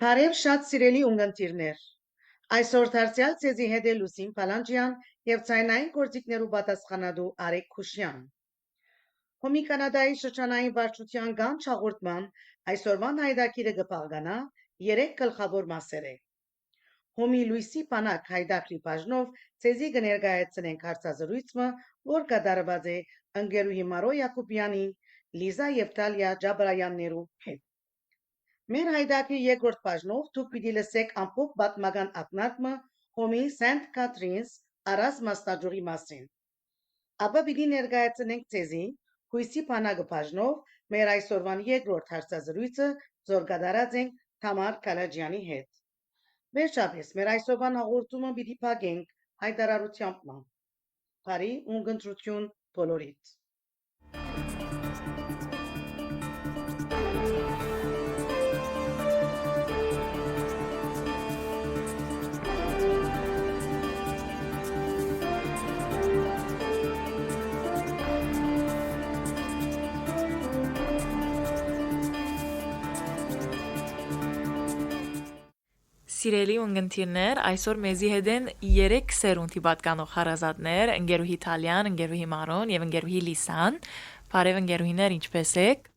Բարև շատ սիրելի ունգընտիրներ, այսօր դարձյալ ցեզի հետ է Լուսին Փալանջյան եւ ցայնային գործիքներու պատասխանատու Արեգ Քուշյան։ Հոմի Կանադայի շրջանային վարչության Ganch հաղորդման այսօրվան հայդակիրը կփաղկանա 3 գլխավոր մասեր է։ Հոմի Լուիսի Պանակ հայդակրի բաժնով ցեզի կներկայացնենք հարցազրույցը, որ կատարված է ընկերուհի Մարո Յակոբյանի, Լիզա եւ Տալիա Ջաբրայաններու հետ։ Մեր հայդակի երկրորդ բաժնով դուք պիտի լսեք ամփոփ պատմական ակնարկը հոմի Սենթ Կաթրինս առած մասնաճյուղի մասին։ Ապա պիտի ներկայացնենք ցեզի հույսի բանակը բաժնով մեր այսօրվան երկրորդ հարցազրույցը, որ կատարած ենք Թամար Կալաջյանի հետ։ Վերջապես մեր այսօրվան հաղորդումը պիտի փակենք հայտարարությամբ։ Բարի ունգընտրություն բոլորիդ։ Սիրելի ունգընտիրներ, այսօր մեզի հետ են 3 սերունդի պատկանող հարազատներ, ընկերուհի Թալյան, ընկերուհի Մարոն եւ ընկերուհի Լիսան։ Բարև ընկերուհիներ, ինչպե՞ս եք։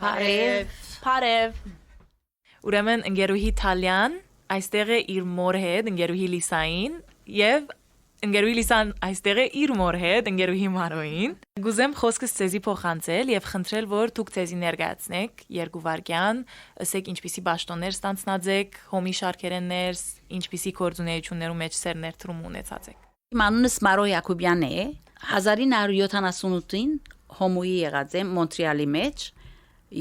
Բարև։ Ուրեմն ընկերուհի Թալյան այստեղ է իր մոր հետ, ընկերուհի Լիսային եւ ընկերուհի Լիսան այստեղ է իր մոր հետ, ընկերուհի Մարոին։ Գուզեմ խոսքս ցեզի փոխանցել եւ խնդրել, որ դուք ցեզի ներկայացնեք 2 վայրկյան, ասեք ինչպիսի պաշտոններ ստանձնած եք, հոմի շարքերեններ, ինչպիսի գործունեություններու մեջ սերներ թրում ունեցած եք։ Իմ անունս Մարո Յակոբյանն է, 1978-ին հոմոյի եղած եմ Մոնտրեալի մեջ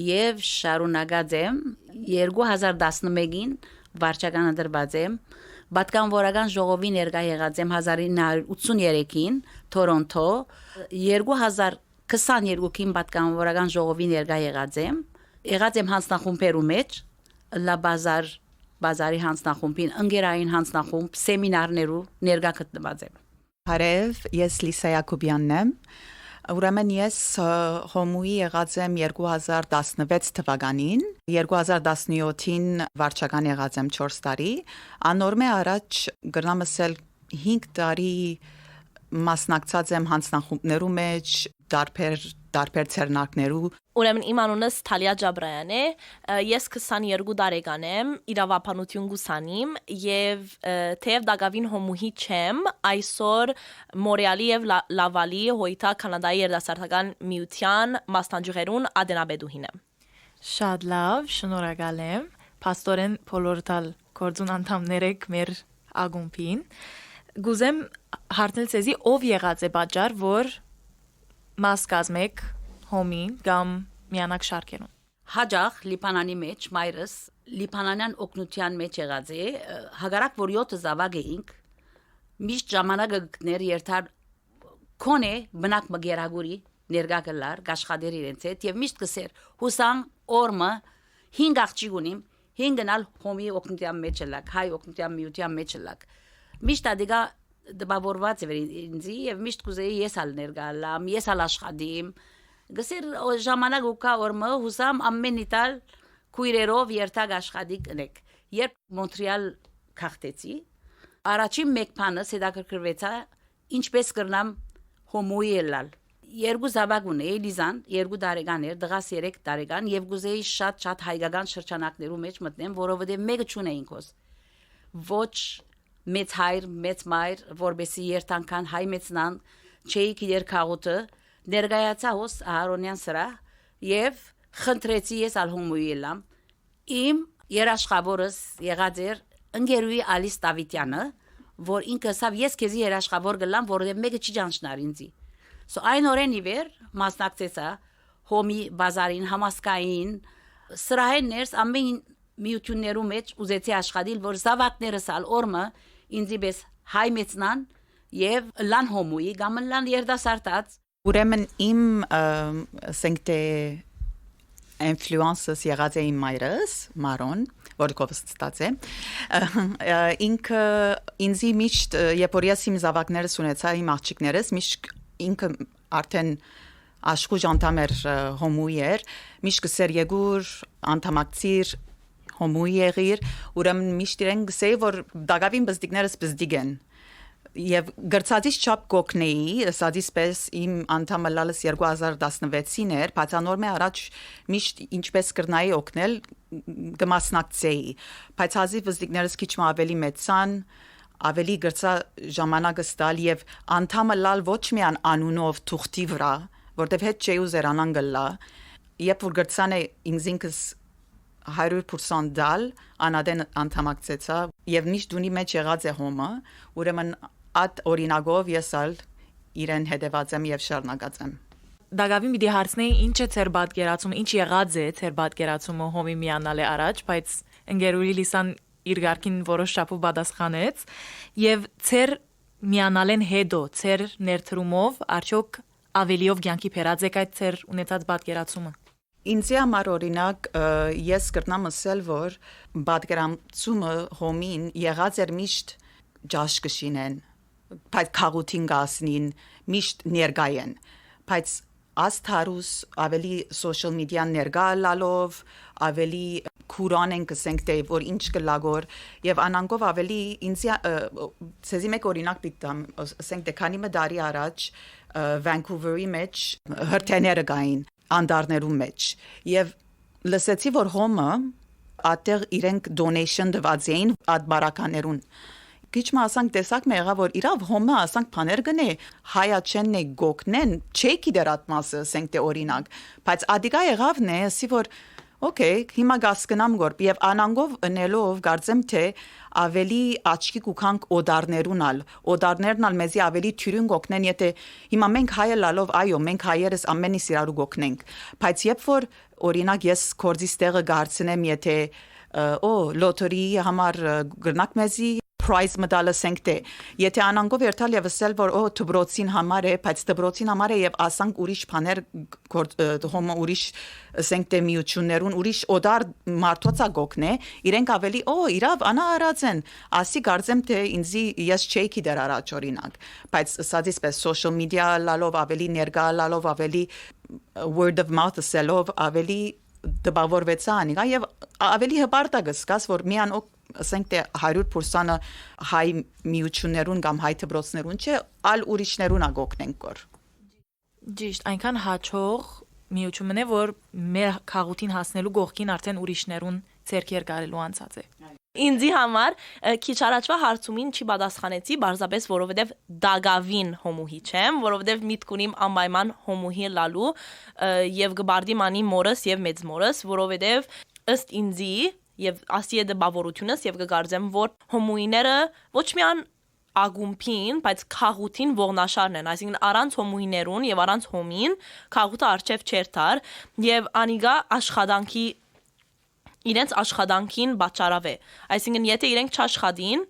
եւ շարունակած եմ 2011-ին վարչականը դրված եմ Պատգամավորական ժողովի ներկա եղած եմ 1983-ին Թորոնտո 2022-ին պատգամավորական ժողովի ներկա եղած եմ հանձնախումբերու մեջ լա բազարի հանձնախումբին ընկերային հանձնախումբ սեմինարներու ներկա գտնված եմ Բարև, ես Լիսա Յակոբյանն եմ Ուրեմն ես հոմուի եղած եմ 2016 թվականին 2017-ին վարչական եղած եմ 4 տարի անորմե առաջ գրնամսել 5 տարի մասնակցած եմ հանձնախումբներու մեջ տարբեր ցերնակներու Ուրեմն իմ անունս Թալիա Ջաբրայան է, ես 22 տարեկան եմ, իրավաբանություն գուսանիմ եւ թեև դակավին հոմուհի չեմ, այսօր Մորեալի եւ Լավալի հոյթա Կանադայի երդասարտական միութիան մասնաճյուղերուն ադենաբեդուհին եմ։ Շատ լավ, շնորհակալ եմ։ Պաստորեն բոլորտալ կորձուն անդամներ եք մեր ագումբին։ Գուզեմ հարցնել ցեզի ով եղած է պատճառ, որ մաս կազմեք հոմի կամ միանակ շարքերուն։ Հաջախ Լիբանանի մեջ մայրս Լիբանանյան օգնութեան մեջ եղած է, հագարակ որ 7 զավակ էինք, միշտ ժամանակը գտներ երթար կոնե բնակ մգերագուրի ներկա գլար, գաշխադեր իրենց հետ եւ միշտ կսեր հուսան օրմը 5 աղջիկ ունիմ, 5 գնալ հոմի օգնութեան մեջ լակ, հայ օգնութեան միութեան մեջ լակ։ Միշտ ադիգա դպավորված էր ինձի եւ միշտ կուզեի ես ալ ներկա լամ, ես ալ աշխատիմ Գսեր ժամանակ ուկա օրմը հուսամ ամեն իտալ քույրերով երթակ աշխատի կնեք երբ Մոնտրեալ քաղտեցի առաջին մեկ բանը հետաքրքրվեցա ինչպես կրնամ հոմոյի ելալ 2 զավակ ունեի Լիզան 2 տարեկան էր դղաս 3 տարեկան եւ գուզեի շատ հայկական շրջանակներու մեջ մտնեմ որովհետեւ մեկը չունեինք ոս ոչ մեծ հայր մեծ մայր որբեսի երթանքան հայ մեծնան չէի գիտեր քաղուտը Ներգայացա հոս Ահարոնյան սրահ եւ խնդրեցի ես ալհոմուի լամ իմ երաշխավորս եղած էր ընկերուի Ալիս Տավիտյանը որ ինքը ասավ ես քեզի երաշխավոր գլամ որովհետեւ մեկը չի ճանչնար ինձի այն օրեն իվեր մասնակցեցա հոմի բազարին համասկային սրահեն ներս ամեն միություններու մեջ ուզեցի աշխատել որ զավակներս ալ օրմը ինձի պես հայ մեծնան եւ լան հոմուի կամ լան երդասարտած Ուրեմն իմ ասենք influences եղած է իմ մայրս Մարոն որը կովս ստաց է ինքը ինձի միշտ երբ որ ես իմ զավակներս ունեցա իմ աղջիկներս միշտ ինքը արդեն աշխուժ անդամ էր հոմուի էր միշտ կսեր եկուր անդամակցիր հոմուի եղիր, ուրեմն միշտ իրեն գսեի, որ դակավին բզդիկներս բզդիկ են։ Եվ գրծածից չափ կոկնեի, սադից պես իմ անդամը լալս 2016-ին էր, բայց անորմե առաջ միշտ ինչպես կրնայի օգնել կմասնակցեի, բայց հազիվ վզդիկներս քիչ ավելի մեծան, ավելի գրծա ժամանակը ստալ եւ անդամը լալ ոչ միան անունով թուղթի վրա, որտեվ հետ չէի ուզեր անան գլա, երբ որ գրծան է ինքս 100% դալ անադեն անդամակցեցա եւ միշտ դունի մեջ եղած է հոմը, ուրեմն At օրինագով ես ալ իրեն հետևած եմ եւ շարունակած եմ։ Դակավին պիտի հարցնեի ինչ է ծեր պատկերացումը, ինչ եղած է ծեր պատկերացումը հոմի միանալ է առաջ, բայց ընկերուհի Լիսան իր ղարքին որոշ շապով պատասխանեց եւ ծեր միանալեն հետո ծեր ներդրումով արդյոք ավելիով ցանկի փերած եք այդ ծեր ունեցած պատկերացումը։ Ինձ համար օրինակ ես կրնամ ասել, որ պատկերացումը հոմին եղած էր միշտ ջաշկշինեն բայց քաղուտին գասնին միշտ ներգայեն բայց աստարուս ավելի social media ներգա լալով ավելի քուրան են կսենք դե որ ինչ կլագոր եւ անանգով ավելի ինձ ցեզի մեկ օրինակ պիտամ ասենք դե քանի մդարի առաջ Vancouver-ի մեջ հրթեները գային անդարներու մեջ եւ լսեցի որ հոմը ատեղ իրենք donation դված էին այդ բարականերուն Քիչ մասանք տեսակ մեղա որ իրավ հոմը ասանք բաներ գնե հայաչենն է գոկնեն չեքի դերատ մասը ասենք դե օրինակ բայց ադիգա եղավն է ասի որ okay հիմա գասկնամ գորբ եւ անանգով ընելով գարձեմ թե ավելի աչքի կուքանք օդարներն ալ մեզի ավելի թյուրին գոկնեն եթե հիմա մենք հայը լալով այո մենք հայերս ամենից իրարու գոկնենք բայց երբ որ օրինակ ես կորձիս տեղը գարցնեմ եթե լոտորի համար գրնակ մեզի prize medal ասենք եթե անանգով երթալ եւ ասել որ դբրոցին համար է բայց դբրոցին համար է եւ ասանք ուրիշ բաներ հոմը ուրիշ ասենք միություններուն ուրիշ օդար մարդոցա գոկնե իրենք ավելի իրավ անա արածեն ասի գարձեմ թե ինձի ես չեքի դեր առաջ օրինակ բայց սադից պես social media լալով ավելի ներգա լալով ավելի word of mouth ասելով ավելի դպավորվեցա անիգա եւ ավելի հպարտակ սկաս որ միան ասենք թե 100%-ը հայ միություններուն կամ հայ դպրոցներուն չէ, ալ ուրիշներուն ագոկնենք կոր։ Ճիշտ, այնքան հաճող միությունն է, որ մեր քաղուտին հասնելու գողքին արդեն ուրիշներուն ցերքեր կարելու անցած է։ Ինձի համար քիչ առաջվա հարցումին չի պատասխանեցի, բարձրապես որովհետև դագավին հոմուհի չեմ, որովհետև միտք ունիմ անպայման հոմուհի լալու եւ գբարդի մանի մորս եւ մեծ մորս, որովհետև ըստ ինձի եւ ասի է դպավորությունս եւ կգարձեմ որ հոմուիները ոչ միան ագումփին, բայց քաղուտին ողնաշարն են, այսինքն առանց հոմուիներուն եւ առանց հոմին քաղուտը արչեվ չեր տար եւ անիգա աշխատանքի իրենց աշխատանքին բաճարավ է, այսինքն եթե իրենք չաշխատին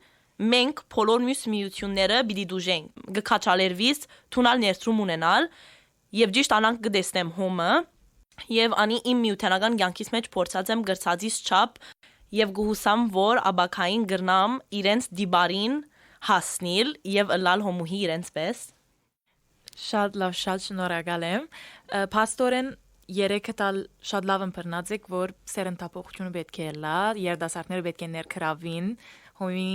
մենք բոլոր մյուս միությունները պիտի դուժենք գկաչալերվիս թունալ ներդրում ունենալ եւ ճիշտ անանք կդեսնեմ հոմը եւ անի իմ միութենական կյանքից մեջ փորձած եմ գրծածից չափ եւ գուհուսամ որ աբակային գրնամ իրենց դիբարին հասնիլ եւ լալ հոմուհի իրենց պես Շատ լավ շատ շնորհակալ եմ Պաստորեն երեքը տալ շատ լավ ըմբռնած եք որ սերնդապողությունը պետք է լա երդասարտները պետք է ներքրավին հոմի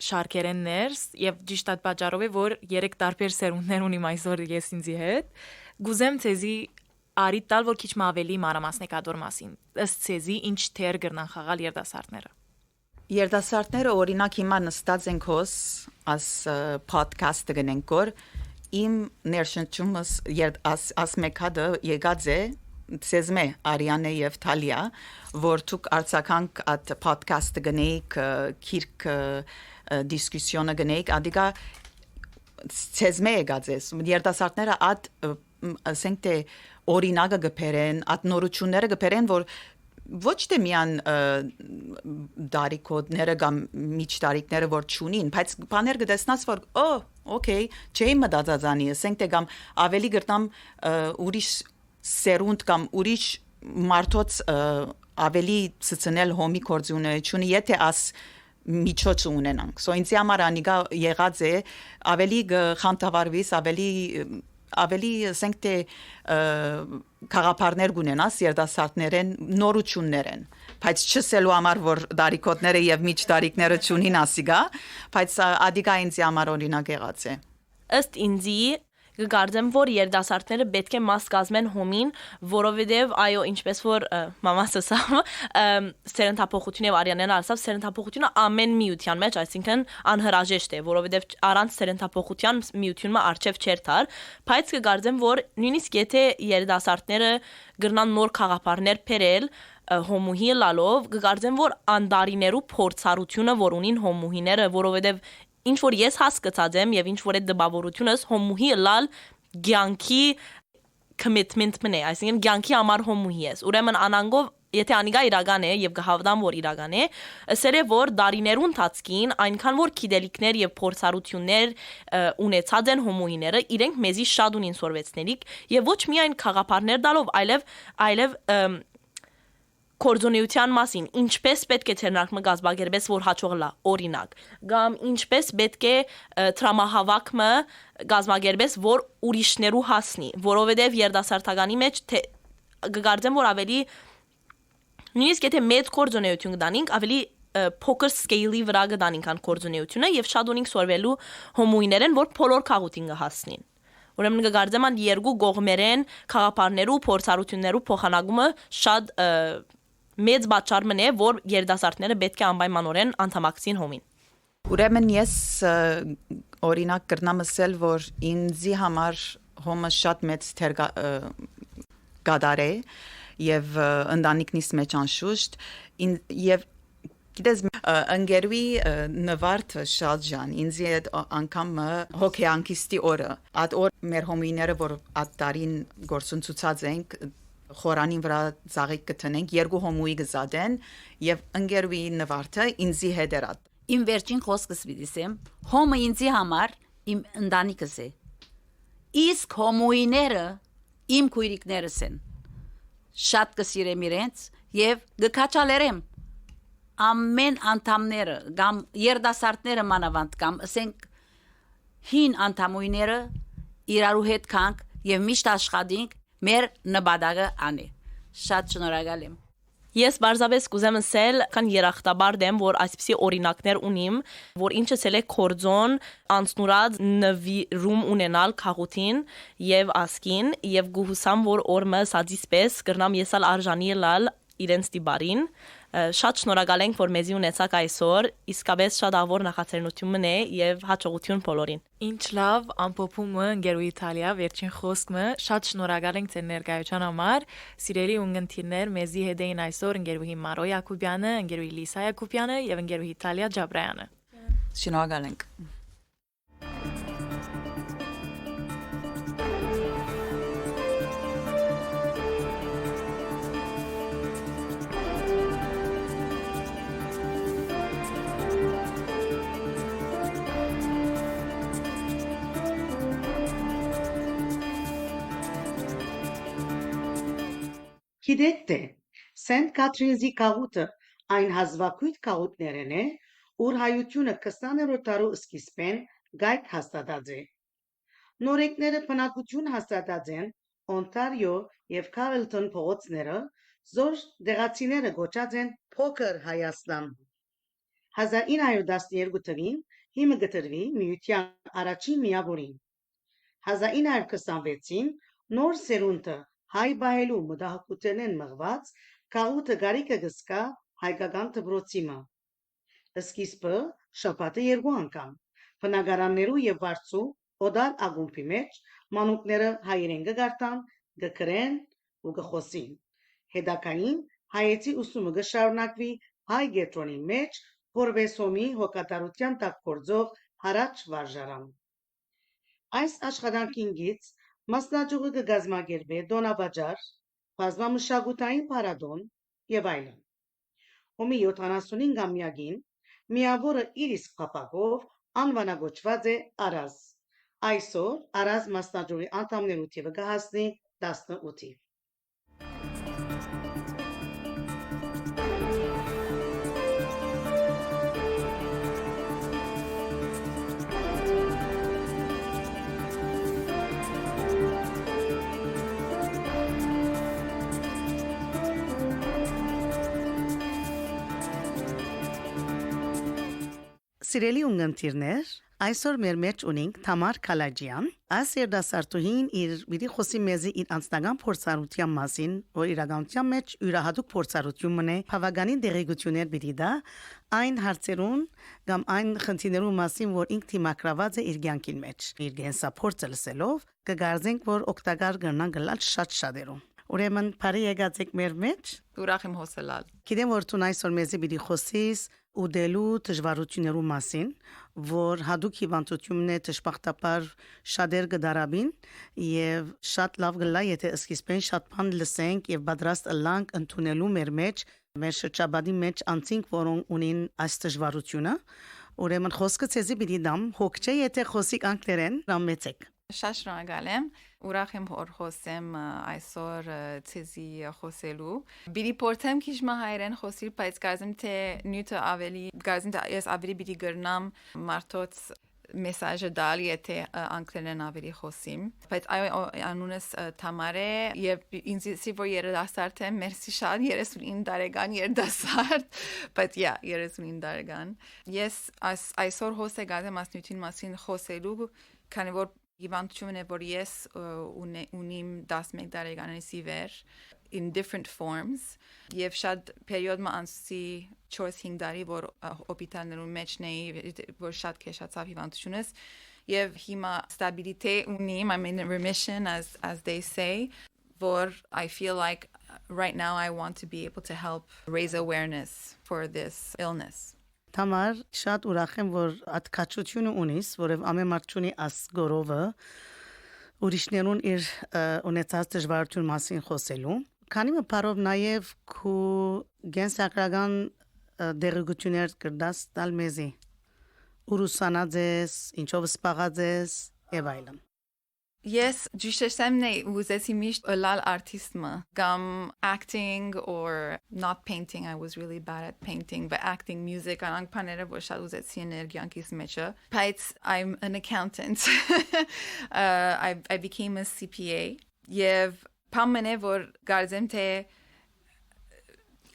շարքերեն ներս եւ ճիշտ այդ պատճառով է որ երեք տարբեր սերունդներ ունիմ այսօր ես ինձի հետ գուզեմ ցեզի Արի տալ որ քիչ ավելի մանրամասնեք ադոր մասին ըստ ցեզի ինչ թեր գրնան խաղալ երդասարտները Երդասարտները օրինակ հիմա նստած ենք հոս as podcast-ը գնենք որ իմ ներշնչումս as մեկադը եկած է ցեզմե Արիանե եւ Թալիա որ դուք արցականք at podcast-ը գնեիք քիրք դիսկուսիոնը գնեիք ադիգա ցեզմե եկած է երդասարտները at ասենք թե օրինակը գբերեն, ատնորությունները գբերեն, որ ոչ թե միան դարիքոդները կամ միջտարիքները որ չունին, բայց բաներ կտեսնաս որ okay, չէի մտածածանի, ասենք թե կամ ավելի գրտամ ուրիշ սերունդ կամ ուրիշ մարդոց ավելի ցցնել հոմի կորձունեությունը, եթե աս միջոց ունենանք։ So ինձ համար անիգա եղած է ավելի խանդավառվիս, ավելի ավելի ասենք թե խաղապարներ գունենաս երդասարտներեն նորություններեն բայց չսելու համար որ դարիքոտները եւ միջ դարիքները ճունին ասիգա բայց ադիգա ինձ համար օրինակ եղած է ըստ ինձի գկարձեմ որ երդասարտները պետք է մաս կազմեն հոմին որովհետեւ այո ինչպես որ մամաս ասավ սերընթափոխություն եւ արյանեն ասավ սերընթափոխությունը ամեն միության մեջ այսինքն անհրաժեշտ է որովհետեւ առանց սերընթափոխության միությունը արժեվ չէր դար բայց կգարձեմ որ նույնիսկ եթե երդասարտները գրնան նոր խաղապարներ փերել հոմուհի լալով կգարձեմ որ անդարիներու փորձառությունը որ ունին հոմուհիները որովհետեւ ինչ որ ես հասկացած եմ եւ ինչ որ այդ դպավորությունս հոմուհի լալ գյանքի commitment մնե այսինքն գյանքի համար հոմուհի ես ուրեմն անանգով եթե անիգա իրական է եւ գհավդամ որ իրական է ասել է որ դարիներուն ընթացքին այնքան որ քիդելիկներ եւ փորձառություններ ունեցած են հոմուհիները իրենք մեզի շատ ունին սորվեցնելիք եւ ոչ միայն խաղապարներ դալով այլև կորձոնեության մասին ինչպես պետք է ցերնակը գազբագերբես որ հաջող լա օրինակ կամ ինչպես պետք է տրամահավաքը գազբագերբես որ ուրիշներու հասնի որովհետև երդասարտականի մեջ գկարձեմ որ ավելի նույնիսկ եթե մեծ կորձոնեություն կդանինք ավելի փոքր scale-ի վրա կդանինք ան կորձոնեությունը եւ շատ ունենք սորվելու հոմուիներեն որ բոլոր քաղուտին կհասնին ուրեմն կգարձեմ ան երկու կողմերեն խաղապարներու փորձառություններու փոխանակումը շատ մեծ բաճար մնե որ երդասարտները պետք է անպայմանորեն անդամակցին հոմին ուրեմն ես օրինակ կրնամ ասել որ ինձի համար հոմը շատ մեծ գադար է եւ ընտանիքնից մեջ անշուշտ եւ գիտես ընկերուի նվարդը շատ ջան ինձի այդ անգամ հոգեանկիստի օրը այդ օր մեր հոմիները որ այդ տարին գործընծուցած ենք խորանին վրա ծաղիկ կտնենք երկու հոմուի գզադեն եւ ընկերուի նվարդը ինձի հետ էր իմ վերջին խոսքս վիդիսեմ հոմը ինձի համար իմ ընտանիքս է իսկ հոմուիները իմ քույրիկներս են շատ կսիրեմ իրենց եւ գկաչալերեմ ամեն անդամները կամ երդասարտները մանավանդ կամ ասենք հին անդամուիները իրարու հետ կանք եւ միշտ աշխատենք մեր նպատակը անի շատ շնորհակալ եմ Ես բարձրապես կուզեմ ասել կան երախտաբար դեմ որ այսպիսի օրինակներ ունիմ որ ինչը ցել է կորձոն անցնուրած նվիրում ունենալ քաղուտին եւ ասկին եւ գուհուսամ որ օրը սադիսպես կրնամ եսալ արժանի լալ իրենց դիբարին շատ շնորհակալ ենք որ մեզի ունեցաք այսօր իսկապես շատ ավոր նախաձեռնություն մնե եւ հաջողություն բոլորին Ինչ լավ ամփոփումը ընկերուի Իտալիա վերջին խոսքը շատ շնորհակալ ենք ձեր ներկայության համար սիրելի ունգընտիրներ մեզի հետ էին այսօր ընկերուհի Մարո Յակոբյանը ընկերուհի Լիսա Յակոբյանը եւ ընկերուհի Իտալիա Ջաբրայանը շնորհակալ ենք Գիտեք թե Սենտ Կատրինզի քաղուտը այն հազվագույն քաղուտներն է, ուր հայությունը 20-րդ դարու սկիզբեն գայթ հաստատած է։ Նորեկները բնակություն հաստատած են Օնտարիո եւ Քավելտոն փողոցները, զոր դեղացիները գոչած են Փոքր Հայաստան։ 1912 թվին հիմը գտնվի միության առաջին միավորին։ 1926-ին նոր սերունդը հայ բայելու մտահոգությունեն մղված քաղուտը գարիկը գսկա հայկական դպրոցիմը։ Սկիզբը շաբաթը երկու անգամ բնակարաններու եւ վարձու օդար ագումբի մեջ մանուկները հայերեն գարտան, գկրեն ու գխոսին։ Հետակային հայեցի ուսումը գշարունակվի հայ գետրոնի մեջ որպես հոմի հոգատարության տակ գործող հարաճ վարժարան։ Այս աշխատանքինգից մասնաճյուղը կգազմագերբե դոնավաճառ, բազմամշակութային փառատոն եւ այլն։ Հոմի 75-ամյակին միավորը իր իսկ փապակով անվանագոչված է Արազ։ Այսօր Արազ մասնաճյուղի անդամներու թիվը կհասնի 18-ի։ Սիրելի ունգընտիրներ, այսօր մեր մեջ ունենք Թամար Քալաջյան։ Այս երդասարտուհին իր պիտի խոսի մեզի իր անձնական փորձառության մասին, որ իրականության մեջ յուրահատուկ փորձառություն մնե, բավականին դեղեցություններ պիտի դա այն հարցերուն կամ այն խնդիրներու մասին, որ ինքը թիմակրաված է իր կյանքին մեջ։ Իր գենսափորձը լսելով կգարձենք, որ օգտակար կգնան գլալ շատ շատերուն։ Ուրեմն բարի եկած եք մեր մեջ։ Ուրախ եմ հոսելալ։ Գիտեմ, որ դու այսօր մեզի պիտի խոսես ուդելու դժվարություններու մասին, որ հadoop հիվանդությունն է դժբախտաբար շատեր կդարաբին եւ շատ լավ գլա, եթե սկիզբեն շատ բան լսենք եւ պատրաստ ըլլանք ընդունելու մեր շրջաբադի մեջ անցինք, որոնք ունին այս դժվարությունը։ Ուրեմն խոսքը ցեզի պիտի դամ, հոգ չէ, եթե խոսիկ անգլերեն, ռամեցեք։ Շատ շնորհակալ եմ։ Ուրախ եմ որ խոսեմ այսօր ցեզի խոսելու։ Բիդի փորձեմ քիչ հայերեն խոսել, բայց կարծեմ թե նյութը ավելի կարծեմ թե ես ավելի բիդի գրնամ մարդոց մեսաժը դալ, եթե անգլերեն ավելի խոսիմ։ Բայց անունս Թամար է եւ ինձ որ երդասարտ եմ, մերսի շատ 39 տարեկան երդասարտ, բայց 39 տարեկան։ Ես այսօր հոսե գազեմ ասնյութին մասին խոսելու, քանի որ հիվանդությունն է, որ ես ունիմ 11 տարեկանից ի վեր in different forms եւ շատ պերիոդ անցի 4-5 տարի որ հոպիտալներում մեջ նեի որ շատ քեշացավ հիվանդությունս եւ հիմա stability ունիմ I'm in remission as they say որ I feel like right now I want to be able to help raise awareness for this illness. Թամար, շատ ուրախ եմ, որ ատկացությունը ունիս, որև ամեն մարդ ունի աս գորովը ուրիշներուն իր ունեցած դժվարություն մասին խոսելու։ Քանի մփարով նաև քու գենսակրական դերգություններ կրդաս տալ մեզի։ Ուրուսանած ես, ինչով սպաղած ես, եւ այլն։ Yes, ջիշեսեմնե ուզեցի միշտ լալ artist-մը, կամ acting or not painting, I was really bad at painting, but acting, music, անանք բաները որ շատ ուզեցի էներգիանքիս մեջը, բայց I'm an accountant. I became a CPA, եւ փամենե որ գարձեմ թե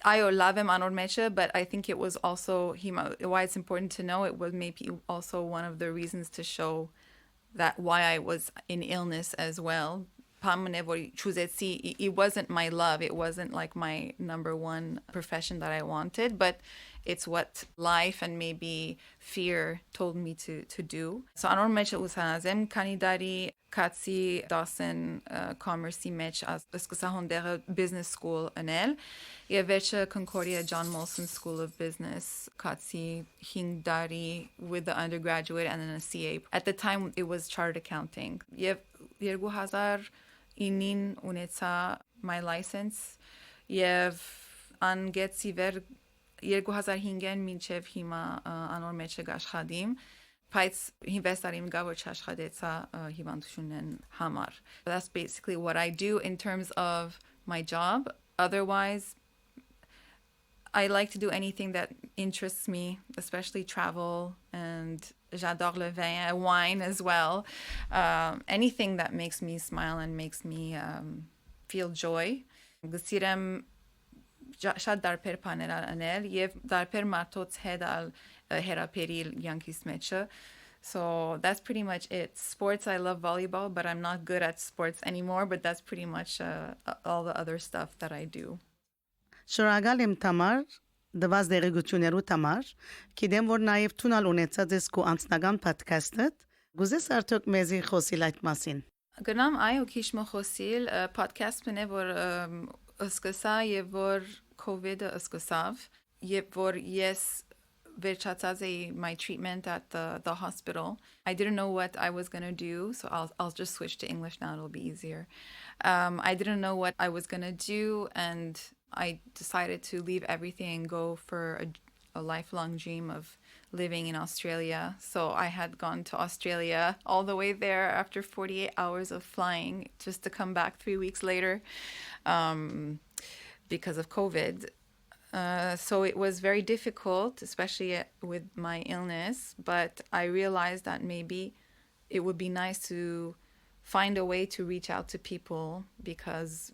I love him on mecha, but I think it was also why it's important to know it was maybe also one of the reasons to show that why I was in illness as well. It wasn't my love. It wasn't like my number one profession that I wanted, but it's what life and maybe fear told me to do. So anor mecha usanazem kanidari katsi Dawson commerce match as skasahondere business school anel. Yevecha Concordia John Molson School of Business katsi hingdari with the undergraduate and then a CA. At the time it was chartered accounting. Yergu hazar inin unetsa my license. Yev angetsi ver 2005-ին մինչև հիմա անոր մեջ աշխատիմ, բայց ինվեստարիմ գա որ չաշխատեցա հիվանդությունն համար. That's basically what I do in terms of my job. Otherwise, I like to do anything that interests me, especially travel, and j'adore le vin, wine as well. Anything that makes me smile and makes me feel joy. Գսիրեմ շատ դարբեր բաներ անել եւ դարբեր մարդոց հետ հերապերիլ յանքիս մեջը. So that's pretty much it. Sports, I love volleyball, but I'm not good at sports anymore, but that's pretty much all the other stuff that I do. Շնորհակալ եմ Թամար, դված դերգություններու Թամար, գիտեմ որ նաև տունալ ունեցած ես քո անձնական podcast-ը, գուզես արդյոք մեզի խոսիլ այդ մասին։ Գնամ այո քիչ խոսիլ podcast-ը որ սկսա եւ որ COVID-ը սկսավ եւ որ ես վերջացած էի my treatment at the hospital. I didn't know what I was going to do, so I'll just switch to English now, it'll be easier. I didn't know what I was going to do and I decided to leave everything and go for a lifelong dream of living in Australia. So I had gone to Australia all the way there after 48 hours of flying just to come back 3 weeks later because of COVID. So it was very difficult, especially with my illness, but I realized that maybe it would be nice to find a way to reach out to people because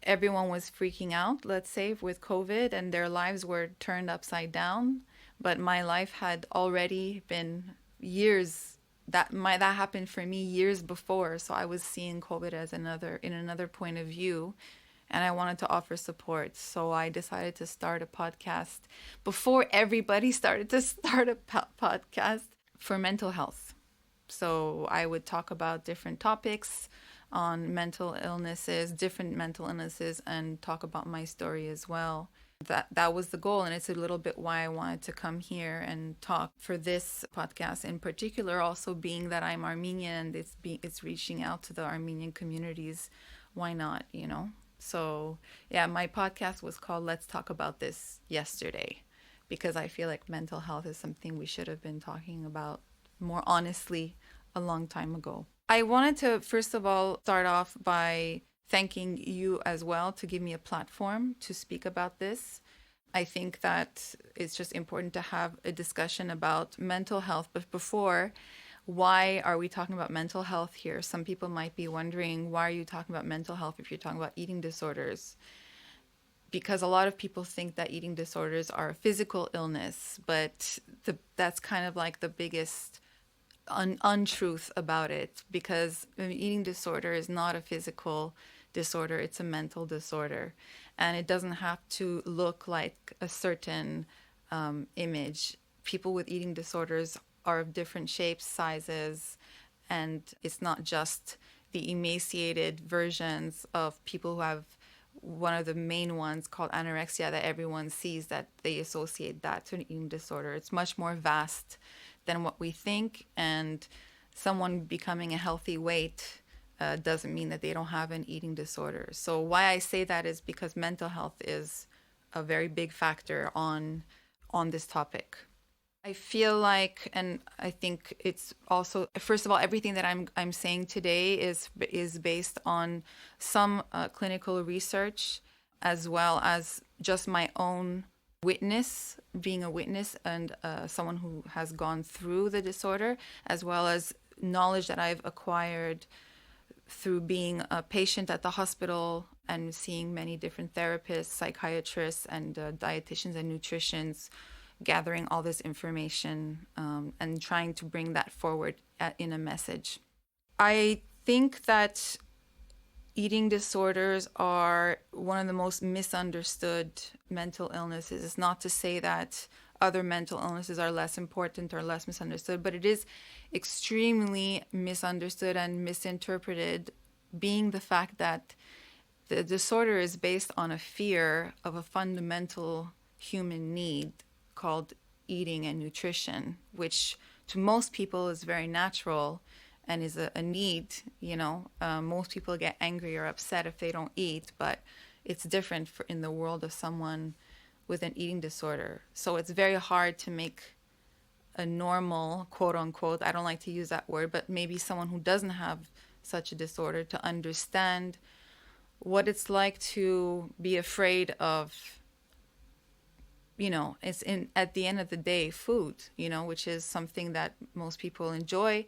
everyone was freaking out, let's say, with COVID, and their lives were turned upside down but my life had already been years that happened for me years before. So I was seeing COVID as another point of view, and I wanted to offer support. So I decided to start a podcast before everybody started to start a podcast for mental health. So I would talk about different topics on different mental illnesses, and talk about my story as well. That was the goal, and it's a little bit why I wanted to come here and talk for this podcast in particular, also being that I'm Armenian and it's reaching out to the Armenian communities. Why not, So yeah, my podcast was called Let's Talk About This yesterday, because I feel like mental health is something we should have been talking about more honestly a long time ago. I wanted to first of all start off by thanking you as well to give me a platform to speak about this. I think that it's just important to have a discussion about mental health. But before, why are we talking about mental health here? Some people might be wondering, why are you talking about mental health if you're talking about eating disorders? Because a lot of people think that eating disorders are a physical illness, but that's kind of like the biggest untruth about it, because an eating disorder is not a physical disorder, it's a mental disorder, and it doesn't have to look like a certain image. People with eating disorders are of different shapes, sizes, and it's not just the emaciated versions of people who have one of the main ones called anorexia that everyone sees, that they associate that to an eating disorder. It's much more vast than what we think, and someone becoming a healthy weight doesn't mean that they don't have an eating disorder. So why I say that is because mental health is a very big factor on this topic. I feel like, and I think it's also, first of all, everything that I'm saying today is based on some clinical research, as well as just my own being a witness and someone who has gone through the disorder, as well as knowledge that I've acquired through being a patient at the hospital and seeing many different therapists, psychiatrists, and dietitians and nutritionists, gathering all this information and trying to bring that forward in a message. I think that eating disorders are one of the most misunderstood mental illnesses. It's not to say that other mental illnesses are less important or less misunderstood, but it is extremely misunderstood and misinterpreted, being the fact that the disorder is based on a fear of a fundamental human need called eating and nutrition, which to most people is very natural and is a need. Most people get angry or upset if they don't eat, but it's different in the world of someone with an eating disorder. So it's very hard to make a normal, quote unquote, I don't like to use that word, but maybe someone who doesn't have such a disorder to understand what it's like to be afraid of, it's at the end of the day, food, which is something that most people enjoy.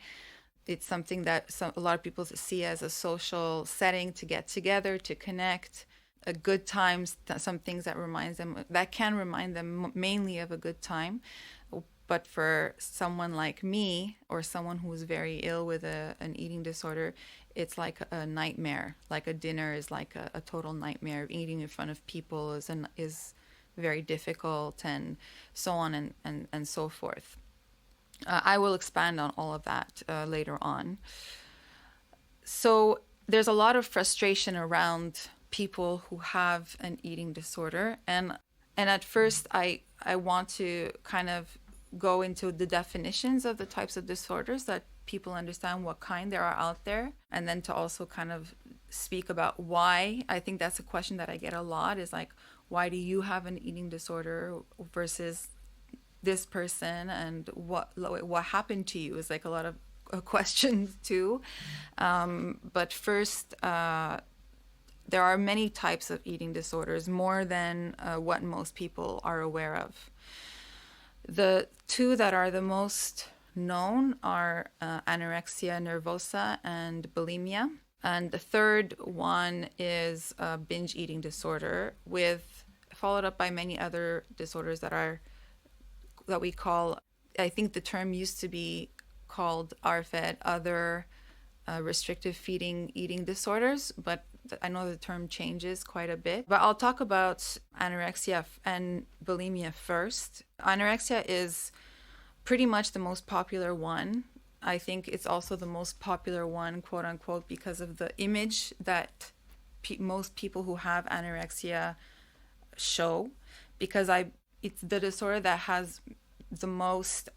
It's something that a lot of people see as a social setting to get together, to connect, a good time, some things that can remind them mainly of a good time. But for someone like me, or someone who's very ill with an eating disorder, it's like a nightmare. Like a dinner is like a total nightmare. Eating in front of people is very difficult, and so on and so forth. I will expand on all of that later on. So there's a lot of frustration around people who have an eating disorder, and at first I want to kind of go into the definitions of the types of disorders, that people understand what kind there are out there, and then to also kind of speak about why. I think that's a question that I get a lot, is like, why do you have an eating disorder versus this person, and what happened to you is like a lot of questions too. But first, there are many types of eating disorders, more than what most people are aware of. The two that are the most known are anorexia nervosa and bulimia. And the third one is binge eating disorder, followed up by many other disorders that are that we call, I think the term used to be called RFED, other restrictive feeding eating disorders, but I know the term changes quite a bit. But I'll talk about anorexia and bulimia first. Anorexia is pretty much the most popular one. I think it's also the most popular one, quote unquote, because of the image that most people who have anorexia show, because it's the disorder that has the most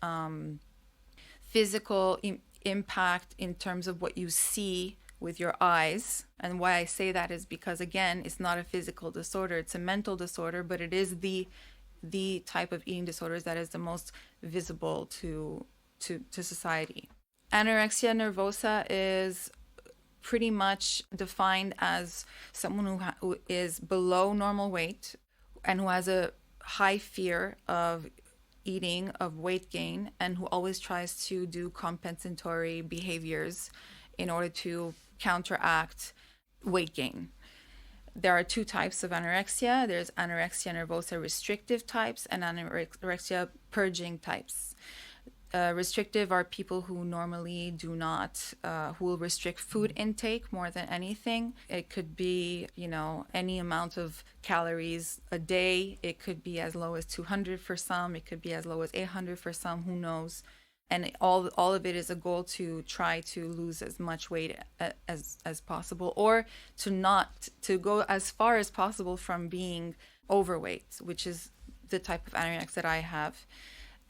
physical impact in terms of what you see with your eyes. And why I say that is because, again, it's not a physical disorder, it's a mental disorder, but it is the type of eating disorders that is the most visible to society. Anorexia nervosa is pretty much defined as someone who is below normal weight and who has a high fear of eating, of weight gain, and who always tries to do compensatory behaviors in order to counteract weight gain. There are two types of anorexia. There's anorexia nervosa restrictive types and anorexia purging types. Restrictive are people who normally do not, who will restrict food intake more than anything. It could be, any amount of calories a day. It could be as low as 200 for some. It could be as low as 800 for some, who knows. And all of it is a goal to try to lose as much weight as possible, or to go as far as possible from being overweight, which is the type of anorexia that I have.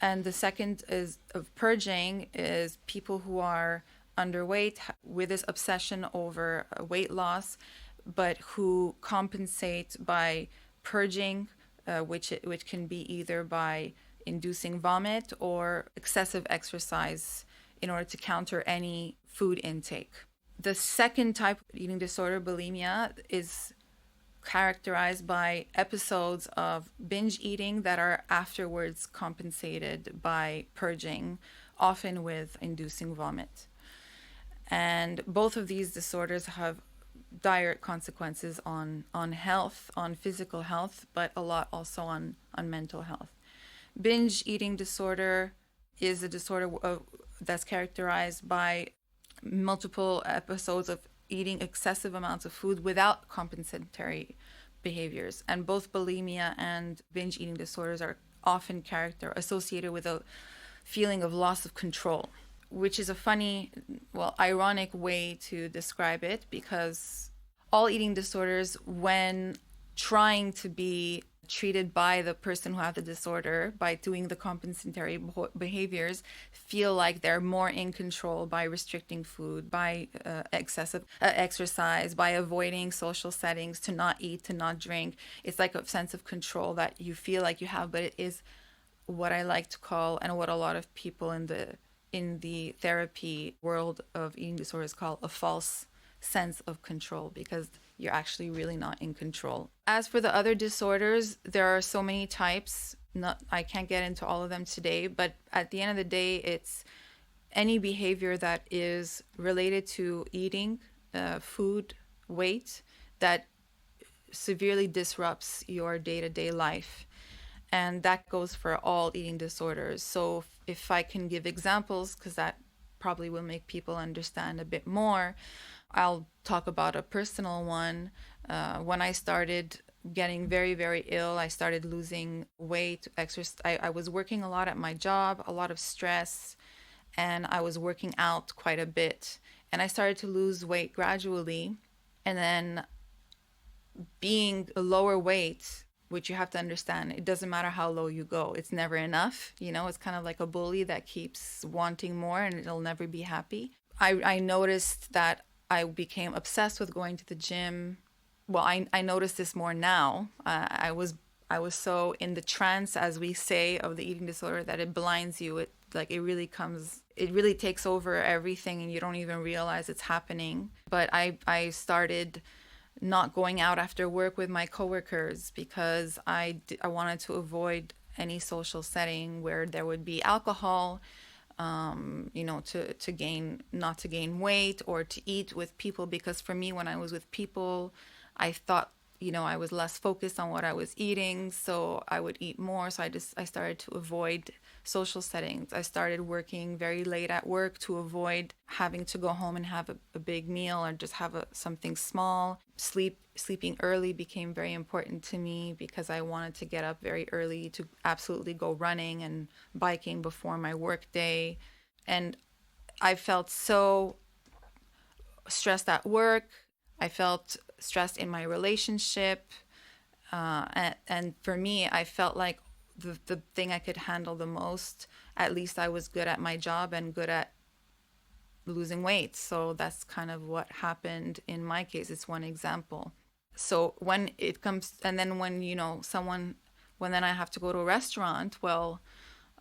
And the second is of purging is people who are underweight with this obsession over weight loss, but who compensate by purging, which can be either by inducing vomit or excessive exercise in order to counter any food intake. The second type of eating disorder, bulimia, is characterized by episodes of binge eating that are afterwards compensated by purging, often with inducing vomit. And both of these disorders have dire consequences on health, on physical health, but a lot also on mental health. Binge eating disorder is a disorder that's characterized by multiple episodes of eating excessive amounts of food without compensatory behaviors. And both bulimia and binge eating disorders are often associated with a feeling of loss of control, which is a funny, ironic way to describe it, because all eating disorders, when trying to be treated by the person who has the disorder by doing the compensatory behaviors, feel like they're more in control by restricting food, by excessive exercise, by avoiding social settings, to not eat, to not drink. It's like a sense of control that you feel like you have, but it is what I like to call, and what a lot of people in the therapy world of eating disorders call, a false sense of control, because you're actually really not in control. As for the other disorders, there are so many types. I can't get into all of them today, but at the end of the day, it's any behavior that is related to eating, food, weight, that severely disrupts your day-to-day life. And that goes for all eating disorders. So if I can give examples, because that probably will make people understand a bit more, I'll talk about a personal one. When I started getting very, very ill, I started losing weight, I was working a lot at my job, a lot of stress, and I was working out quite a bit. And I started to lose weight gradually. And then being a lower weight, which you have to understand, it doesn't matter how low you go, it's never enough. It's kind of like a bully that keeps wanting more and it'll never be happy. I noticed that I became obsessed with going to the gym. Well, I notice this more now. I was so in the trance, as we say, of the eating disorder, that it blinds you. It really takes over everything, and you don't even realize it's happening. But I started not going out after work with my coworkers because I wanted to avoid any social setting where there would be alcohol. Not to gain weight or to eat with people, because for me, when I was with people, I thought, I was less focused on what I was eating, so I would eat more. So I started to avoid social settings. I started working very late at work to avoid having to go home and have a big meal or just have something small. Sleeping early became very important to me because I wanted to get up very early to absolutely go running and biking before my work day. And I felt so stressed at work. I felt stressed in my relationship. And for me, I felt like the thing I could handle the most, at least I was good at my job and good at losing weight. So that's kind of what happened in my case. It's one example. So when it comes, and then when, when then I have to go to a restaurant, well,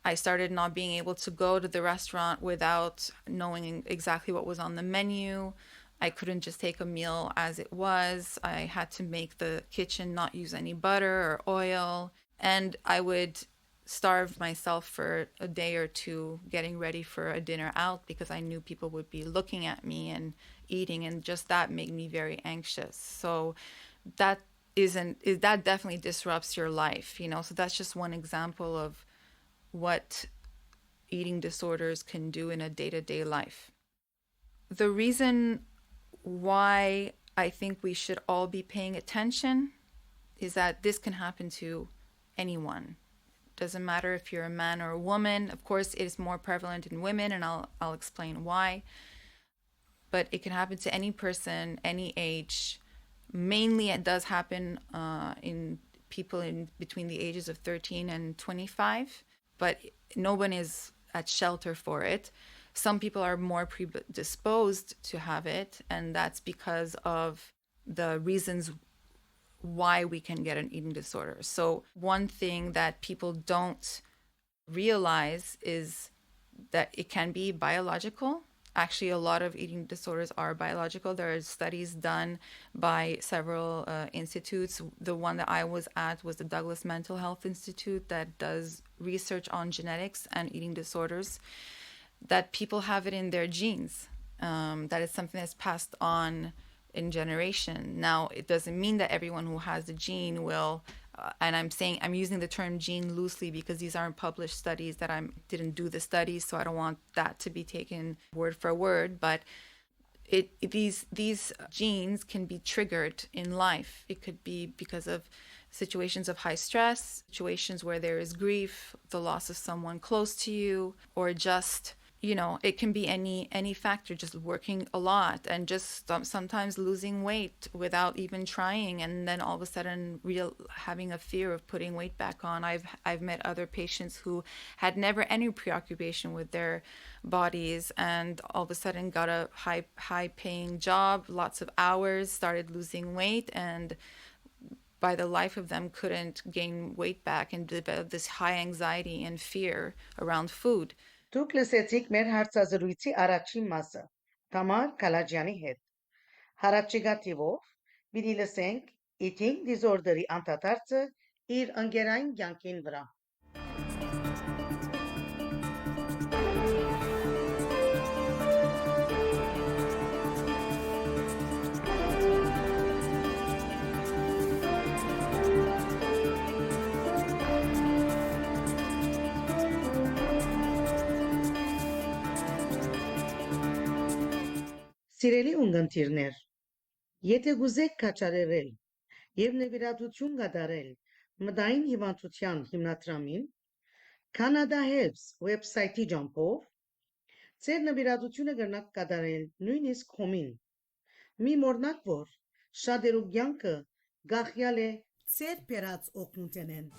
I started not being able to go to the restaurant without knowing exactly what was on the menu. I couldn't just take a meal as it was. I had to make the kitchen not use any butter or oil. And I would starve myself for a day or two getting ready for a dinner out because I knew people would be looking at me and eating, and just that made me very anxious. So that definitely disrupts your life, So that's just one example of what eating disorders can do in a day-to-day life. The reason why I think we should all be paying attention is that this can happen to anyone. Doesn't matter if you're a man or a woman. Of course, it is more prevalent in women, and I'll explain why. But it can happen to any person, any age. Mainly, it does happen in people in between the ages of 13 and 25. But no one is at shelter for it. Some people are more predisposed to have it, and that's because of the reasons why we can get an eating disorder. So one thing that people don't realize is that it can be biological. Actually, a lot of eating disorders are biological. There are studies done by several institutes. The one that I was at was the Douglas Mental Health Institute that does research on genetics and eating disorders, that people have it in their genes, that it's something that's passed on in generation. Now, it doesn't mean that everyone who has the gene will, and I'm using the term gene loosely because these aren't published studies, that I didn't do the studies, so I don't want that to be taken word for word, but these genes can be triggered in life. It could be because of situations of high stress, situations where there is grief, the loss of someone close to you, or just, it can be any factor, just working a lot and just sometimes losing weight without even trying, and then all of a sudden having a fear of putting weight back on. I've met other patients who had never any preoccupation with their bodies and all of a sudden got a high paying job, lots of hours, started losing weight, and by the life of them couldn't gain weight back and developed this high anxiety and fear around food. Դուք լսեցիք մեր հարցազրույցի առաջին մասը Թամար Կալաջյանի հետ։ Հարաճիգա թիվով պիտի լսենք eating disorder-ի անդադարձը իր ընկերային կյանքին վրա։ Սիրելի ունգընտիրներ, եթե գուզեք կաչարերել եւ նվիրատվություն կատարել մտային հիվանդության հիմնադրամին, Canada Helps website-ի ջամփով ձեր նվիրատվությունը կրնակ կատարել նույնիսկ հոմին։ Մի մորնակ որ շատերու կյանքը գախյալ է ձեր բերած օգնութենեն։